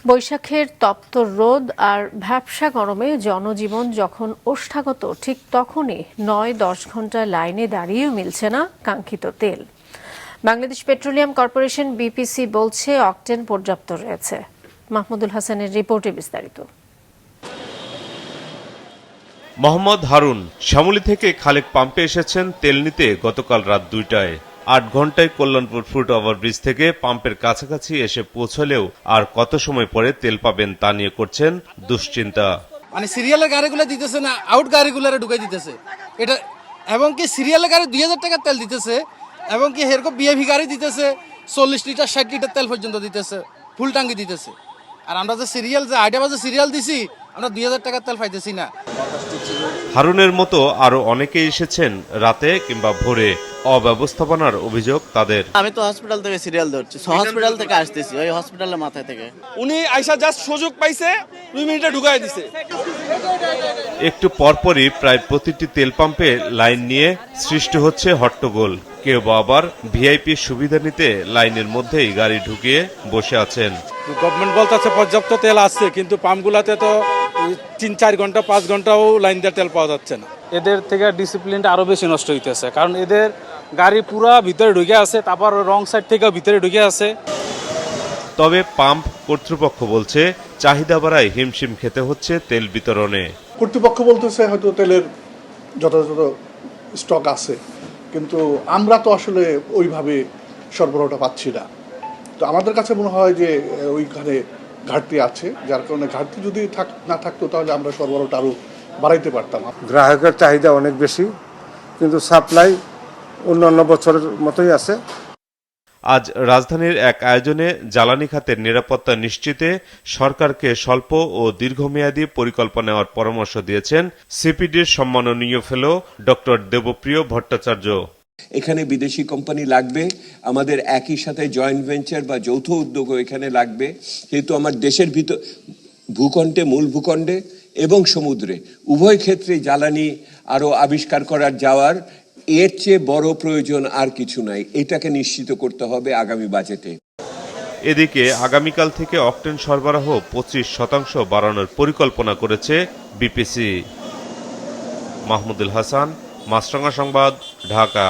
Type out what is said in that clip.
বৈশাখের তপ্ত রোদ আর ভ্যাপসা গরমে জনজীবন যখন ওষ্ঠাগত, ঠিক তখনই ৯-১০ ঘন্টা লাইনে দাঁড়িয়েও মিলছে না কাঙ্ক্ষিত তেল। বাংলাদেশ পেট্রোলিয়াম কর্পোরেশন বিপিসি বলছে অকটেন পর্যাপ্ত রয়েছে। মাহমুদুল হাসানের রিপোর্টে বিস্তারিত। মোহাম্মদ হারুন শ্যামলী থেকে খালেক পাম্পে এসেছেন তেল নিতে গতকাল রাত ২টায়। ৮ ঘন্টায় কল্যাণপুর ফুট ওভারব্রিজ থেকে পাম্পের কাছাকাছি এসে পৌঁছলেও আর কত সময় পরে তেল পাবেন তা নিয়ে করছেন দুশ্চিন্তা। মানে সিরিয়ালের গাড়িগুলো দিতেছে না, আউট গাড়িগুলো ঢুকে দিতেছে এটা, এবং কি সিরিয়ালের গাড়ি ২০০০ টাকার তেল দিতেছে, এবং কি এরকম বিএভি গাড়ি দিতেছে ৪০ লিটার ৬০ লিটার তেল পর্যন্ত দিতেছে, ফুল টাঙ্কি দিতেছে। আর আমরা যে সিরিয়াল যে ৮টা বাজে সিরিয়াল দিছি, আমরা ২০০০ টাকার তেল পাইতেছি না। হারুনের মতো আরো অনেকেই এসেছেন রাতে কিংবা ভোরে। অব্যবস্থাপনার অভিযোগ তাদের। আমি তো হসপিটাল থেকে সিরিয়াল ধরছি, হসপিটাল থেকে আসতেছি, ওই হসপিটালের মাথায় থেকে। উনি আইসা জাস্ট সুযোগ পাইছে, 2 মিনিটে ঢুকাই দিছে। একটু পরপরই প্রায় প্রতিটি তেল পাম্পে লাইন নিয়ে সৃষ্টি হচ্ছে হট্টগোল। কেউ বা আবার ভিআইপি সুবিধা নিতে লাইনের মধ্যেই গাড়ি ঢুকিয়ে বসে আছেন। গভর্নমেন্ট বলতেছে পর্যাপ্ত তেল আছে, কিন্তু পাম্পগুলোতে তো ৩-৪ ঘন্টা ৫ ঘন্টাও লাইন দিয়ে তেল পাওয়া যাচ্ছে না। এদের থেকে ডিসিপ্লিনটা আরো বেশি নষ্ট হইতেছে, কারণ এদের গাড়ি পুরা ভিতরে ঢুকে আছে, তারপর রং সাইড থেকে ভিতরে ঢুকে আছে। তবে পাম্প কর্তৃপক্ষ বলছে চাহিদা বাড়ায় হিমশিম খেতে হচ্ছে তেল বিতরণে। কর্তৃপক্ষ বলতেছে হয়তো তেলের যথাযথ স্টক আছে, কিন্তু আমরা তো আসলে ওইভাবে সরবরাহটা পাচ্ছি না। তো আমাদের কাছে মনে হয় যে ওইখানে ঘাটতি আছে, যার কারণে ঘাটতি যদি না থাকতো তাহলে আমরা সরবরাহটা আরও বাড়াইতে পারতাম। গ্রাহকের চাহিদা অনেক বেশি, কিন্তু সাপ্লাই অন্যান্য বছরের মতোই আছে। আজ রাজধানীর এক আয়োজনে জ্বালানি খাতের নিরাপত্তা নিশ্চিতে সরকারকে স্বল্প ও দীর্ঘমেয়াদী পরিকল্পনা নেওয়ার পরামর্শ দিয়েছেন সিপিডির সম্মাননীয় ফেলো ডক্টর দেবপ্রিয় ভট্টাচার্য। এখানে বিদেশি কোম্পানি লাগবে, আমাদের একই সাথে জয়েন্ট ভেঞ্চার বা যৌথ উদ্যোগও এখানে লাগবে, যেহেতু আমার দেশের ভিতর ভূখণ্ডে, মূল ভূখণ্ডে এবং সমুদ্রে উভয় ক্ষেত্রে জ্বালানি আরও আবিষ্কার করার যাওয়ার এর চেয়ে বড় প্রয়োজন আর কিছু নাই। এটাকে নিশ্চিত করতে হবে আগামী বাজেটে। এদিকে আগামীকাল থেকে অকটেন সরবরাহ 25% বাড়ানোর পরিকল্পনা করেছে বিপিসি। মাহমুদুল হাসান, মাছরাঙা সংবাদ, ঢাকা।